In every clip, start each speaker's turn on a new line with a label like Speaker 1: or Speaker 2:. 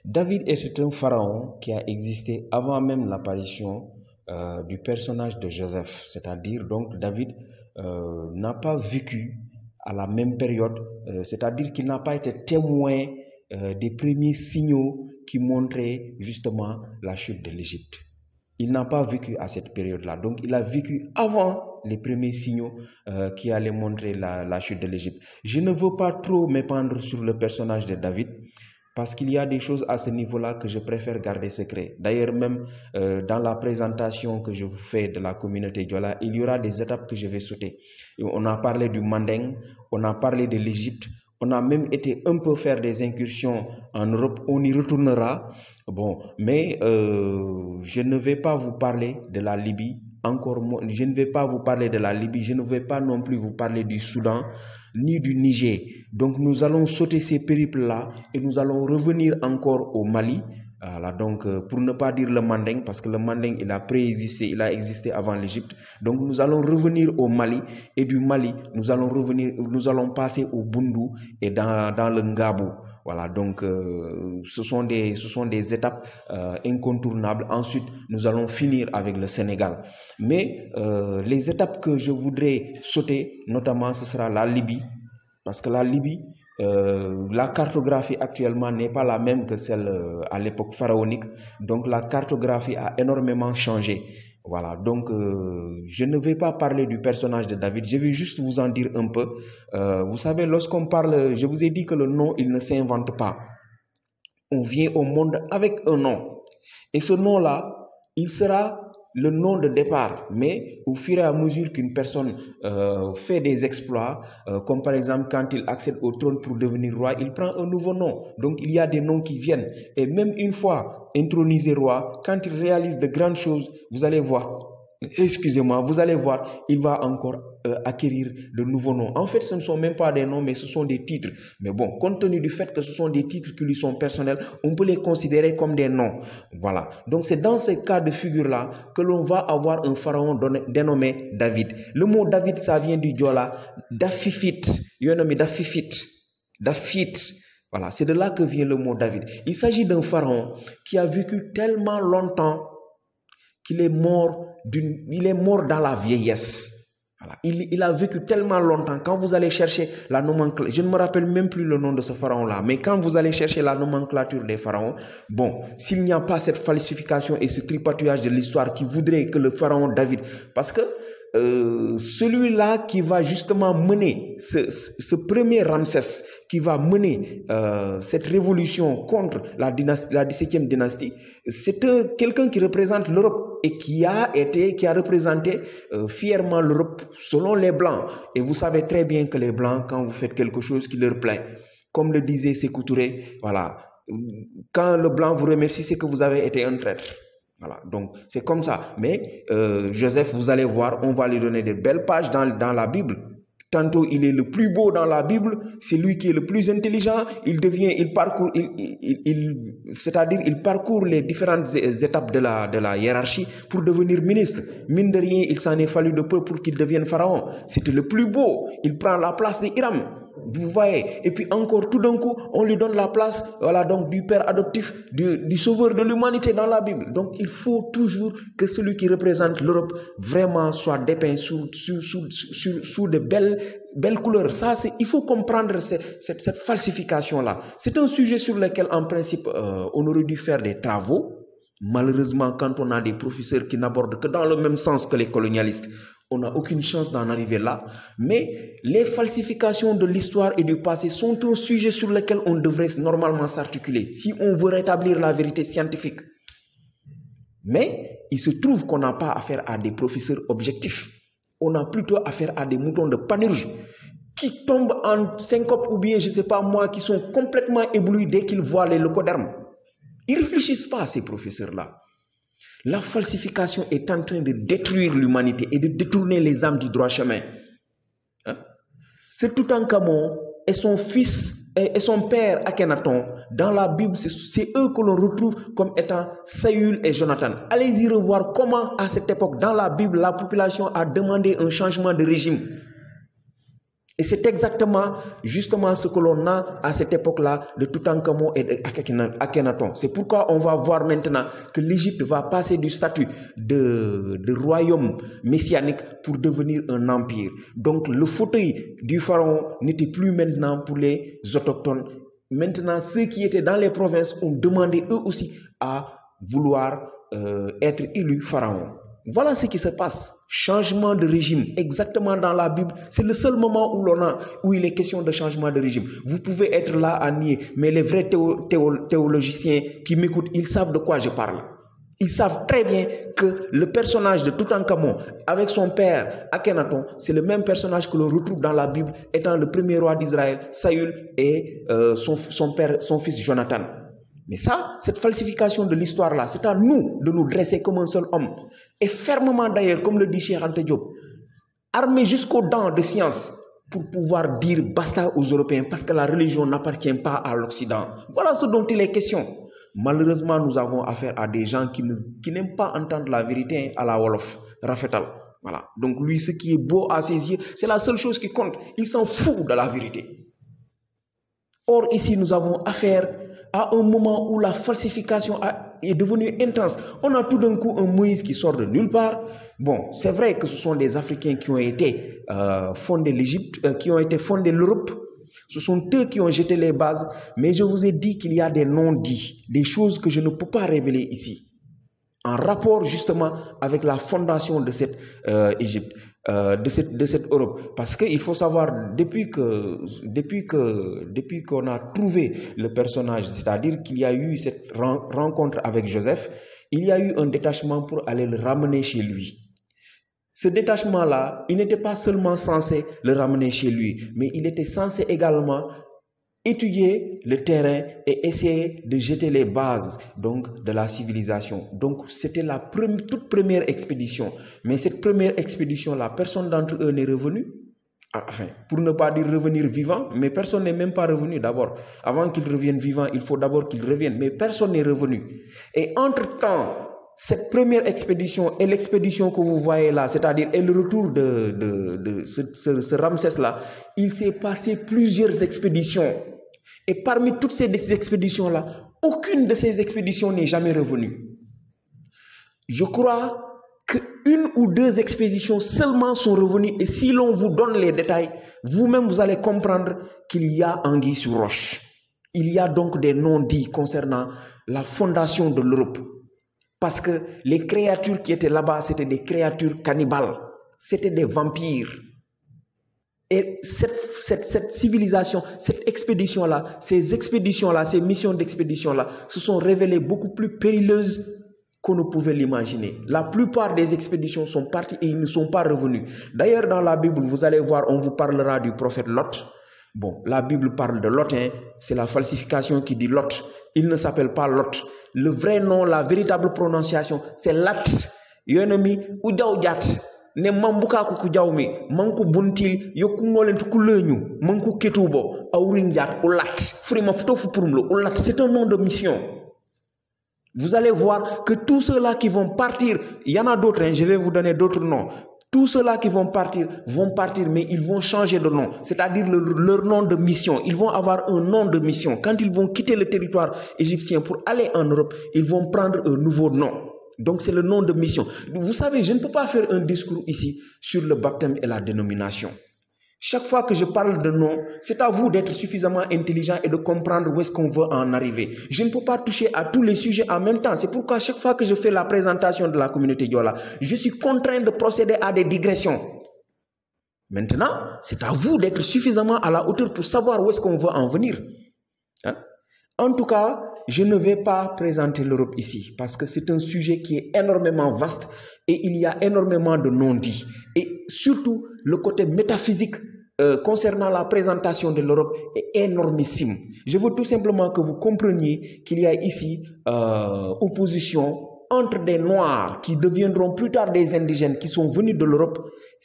Speaker 1: David était un pharaon qui a existé avant même l'apparition du personnage de Joseph. C'est-à-dire, donc, David n'a pas vécu à la même période, c'est-à-dire qu'il n'a pas été témoin des premiers signaux qui montraient justement la chute de l'Égypte. Il n'a pas vécu à cette période-là. Donc, il a vécu avant les premiers signaux qui allaient montrer la chute de l'Égypte. Je ne veux pas trop m'épandre sur le personnage de David, parce qu'il y a des choses à ce niveau-là que je préfère garder secret. D'ailleurs, même dans la présentation que je vous fais de la communauté Diola, il y aura des étapes que je vais sauter. On a parlé du Manding, on a parlé de l'Égypte, on a même été un peu faire des incursions en Europe, on y retournera. Bon, mais je ne vais pas vous parler de la Libye, encore moins, je ne vais pas vous parler de la Libye, je ne vais pas non plus vous parler du Soudan, ni du Niger. Donc nous allons sauter ces périples-là et nous allons revenir encore au Mali. Voilà, donc pour ne pas dire le Manding, parce que le Manding il a préexisté, il a existé avant l'Égypte. Donc nous allons revenir au Mali et du Mali nous allons passer au Bundu et dans le Ngabou. Voilà, donc ce sont des étapes incontournables. Ensuite, nous allons finir avec le Sénégal. Mais les étapes que je voudrais sauter, notamment, ce sera la Libye, parce que la Libye, la cartographie actuellement n'est pas la même que celle à l'époque pharaonique. Donc la cartographie a énormément changé. Voilà, donc je ne vais pas parler du personnage de David, je vais juste vous en dire un peu. Vous savez, lorsqu'on parle, je vous ai dit que le nom, il ne s'invente pas. On vient au monde avec un nom. Et ce nom-là, il sera le nom de départ, mais au fur et à mesure qu'une personne fait des exploits, comme par exemple quand il accède au trône pour devenir roi, il prend un nouveau nom. Donc il y a des noms qui viennent. Et même une fois intronisé roi, quand il réalise de grandes choses, vous allez voir, vous allez voir, il va encore acquérir de nouveaux noms. En fait, ce ne sont même pas des noms, mais ce sont des titres. Mais bon, compte tenu du fait que ce sont des titres qui lui sont personnels, on peut les considérer comme des noms. Voilà. Donc, c'est dans ces cas de figure-là que l'on va avoir un pharaon dénommé David. Le mot David, ça vient du Diola, Dafifit. Il y a un nommé Dafifit. Dafit. Voilà, c'est de là que vient le mot David. Il s'agit d'un pharaon qui a vécu tellement longtemps qu'il est mort dans la vieillesse. Voilà. Il a vécu tellement longtemps. Quand vous allez chercher la nomenclature, je ne me rappelle même plus le nom de ce pharaon-là, mais quand vous allez chercher la nomenclature des pharaons, bon, s'il n'y a pas cette falsification et ce tripatouillage de l'histoire qui voudrait que le pharaon David, parce que celui-là qui va justement mener ce premier Ramsès, qui va mener cette révolution contre la 17e dynastie, c'est quelqu'un qui représente l'Europe et qui a représenté fièrement l'Europe selon les Blancs. Et vous savez très bien que les Blancs, quand vous faites quelque chose qui leur plaît, comme le disait Sékou Touré, voilà, quand le Blanc vous remercie, c'est que vous avez été un traître. Voilà, donc c'est comme ça. Mais Joseph, vous allez voir, on va lui donner de belles pages dans la Bible. Tantôt il est le plus beau dans la Bible, c'est lui qui est le plus intelligent, il parcourt les différentes étapes de la hiérarchie pour devenir ministre. Mine de rien, il s'en est fallu de peu pour qu'il devienne pharaon. C'était le plus beau, il prend la place de Hiram. Vous voyez, et puis encore tout d'un coup, on lui donne la place, voilà, donc du père adoptif, du sauveur de l'humanité dans la Bible. Donc il faut toujours que celui qui représente l'Europe vraiment soit dépeint sous de belles couleurs. Ça, il faut comprendre cette falsification-là. C'est un sujet sur lequel, en principe, on aurait dû faire des travaux. Malheureusement, quand on a des professeurs qui n'abordent que dans le même sens que les colonialistes, on n'a aucune chance d'en arriver là. Mais les falsifications de l'histoire et du passé sont un sujet sur lequel on devrait normalement s'articuler si on veut rétablir la vérité scientifique. Mais il se trouve qu'on n'a pas affaire à des professeurs objectifs. On a plutôt affaire à des moutons de panurge qui tombent en syncope ou bien, je ne sais pas moi, qui sont complètement éblouis dès qu'ils voient les leucodermes. Ils ne réfléchissent pas, ces professeurs-là. La falsification est en train de détruire l'humanité et de détourner les âmes du droit chemin. Hein? C'est Toutankhamon et son fils et son père Akhenaton. Dans la Bible, c'est eux que l'on retrouve comme étant Saül et Jonathan. Allez-y revoir comment, à cette époque, dans la Bible, la population a demandé un changement de régime. Et c'est exactement, justement, ce que l'on a à cette époque-là de Toutankhamon et d'Akhenaton. C'est pourquoi on va voir maintenant que l'Égypte va passer du statut de royaume messianique pour devenir un empire. Donc le fauteuil du pharaon n'était plus maintenant pour les autochtones. Maintenant, ceux qui étaient dans les provinces ont demandé eux aussi à vouloir être élus pharaon. Voilà ce qui se passe. Changement de régime, exactement dans la Bible. C'est le seul moment où il est question de changement de régime. Vous pouvez être là à nier, mais les vrais théologiciens qui m'écoutent, ils savent de quoi je parle. Ils savent très bien que le personnage de Toutankhamon, avec son père Akhenaton, c'est le même personnage que l'on retrouve dans la Bible, étant le premier roi d'Israël, Saül, et son fils Jonathan. Mais ça, cette falsification de l'histoire-là, c'est à nous de nous dresser comme un seul homme. Et fermement d'ailleurs, comme le dit Cheikh Anta Diop, armés jusqu'aux dents de science pour pouvoir dire basta aux Européens parce que la religion n'appartient pas à l'Occident. Voilà ce dont il est question. Malheureusement, nous avons affaire à des gens qui n'aiment pas entendre la vérité à la Wolof, Rafetal. Voilà. Donc lui, ce qui est beau à ses yeux, c'est la seule chose qui compte. Il s'en fout de la vérité. Or, ici, nous avons affaire à un moment où la falsification est devenue intense. On a tout d'un coup un Moïse qui sort de nulle part. Bon, c'est vrai que ce sont des Africains qui ont été fondés l'Égypte, qui ont été fondés l'Europe. Ce sont eux qui ont jeté les bases. Mais je vous ai dit qu'il y a des non-dits, des choses que je ne peux pas révéler ici, en rapport justement avec la fondation de cette Égypte. De cette Europe. Parce qu'il faut savoir, depuis qu'on a trouvé le personnage, c'est-à-dire qu'il y a eu cette rencontre avec Joseph, il y a eu un détachement pour aller le ramener chez lui. Ce détachement-là, il n'était pas seulement censé le ramener chez lui, mais il était censé également étudier le terrain et essayer de jeter les bases donc de la civilisation. Donc c'était la toute première expédition. Mais cette première expédition-là, personne d'entre eux n'est revenu. Enfin, pour ne pas dire revenir vivant, mais personne n'est même pas revenu d'abord. Avant qu'ils reviennent vivants, il faut d'abord qu'ils reviennent. Mais personne n'est revenu. Et entre-temps, cette première expédition et l'expédition que vous voyez là, c'est-à-dire le retour de ce Ramsès-là, il s'est passé plusieurs expéditions. Et parmi toutes ces expéditions-là, aucune de ces expéditions n'est jamais revenue. Je crois qu'une ou deux expéditions seulement sont revenues. Et si l'on vous donne les détails, vous-même vous allez comprendre qu'il y a anguille sur roche. Il y a donc des non-dits concernant la fondation de l'Europe. Parce que les créatures qui étaient là-bas, c'était des créatures cannibales. C'était des vampires. Et cette civilisation, cette expédition-là, ces expéditions-là, ces missions d'expédition-là, se sont révélées beaucoup plus périlleuses qu'on ne pouvait l'imaginer. La plupart des expéditions sont parties et ils ne sont pas revenus. D'ailleurs, dans la Bible, vous allez voir, on vous parlera du prophète Lot. Bon, la Bible parle de Lot, hein, c'est la falsification qui dit Lot. Il ne s'appelle pas Lot. Le vrai nom, la véritable prononciation, c'est Lat. Yonemi Udaoudjat. Ne mambuka ku jawmi manku buntil yoku ngolent ku leñu manku ketubo awrinjat ulat frima fotofu purumlo ulat, c'est un nom de mission. Vous allez voir que tous ceux-là qui vont partir, il y en a d'autres, hein, je vais vous donner d'autres noms. Tous ceux-là qui vont partir, mais ils vont changer de nom, c'est-à-dire leur nom de mission. Ils vont avoir un nom de mission. Quand ils vont quitter le territoire égyptien pour aller en Europe, ils vont prendre un nouveau nom. Donc c'est le nom de mission. Vous savez, je ne peux pas faire un discours ici sur le baptême et la dénomination. Chaque fois que je parle de nom, c'est à vous d'être suffisamment intelligent et de comprendre où est-ce qu'on veut en arriver. Je ne peux pas toucher à tous les sujets en même temps. C'est pourquoi chaque fois que je fais la présentation de la communauté Diola, je suis contraint de procéder à des digressions. Maintenant, c'est à vous d'être suffisamment à la hauteur pour savoir où est-ce qu'on veut en venir. Hein? En tout cas, je ne vais pas présenter l'Europe ici parce que c'est un sujet qui est énormément vaste et il y a énormément de non-dits. Et surtout, le côté métaphysique concernant la présentation de l'Europe est énormissime. Je veux tout simplement que vous compreniez qu'il y a ici opposition entre des Noirs qui deviendront plus tard des indigènes qui sont venus de l'Europe,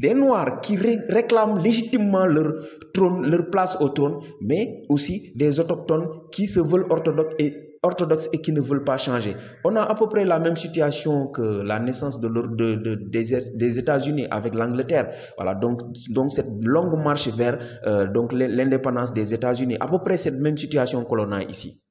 Speaker 1: des Noirs qui réclament légitimement leur trône, leur place au trône, mais aussi des autochtones qui se veulent orthodoxes et orthodoxes et qui ne veulent pas changer. On a à peu près la même situation que la naissance des États-Unis avec l'Angleterre. Voilà, donc cette longue marche vers donc l'indépendance des États-Unis, à peu près cette même situation que l'on a ici.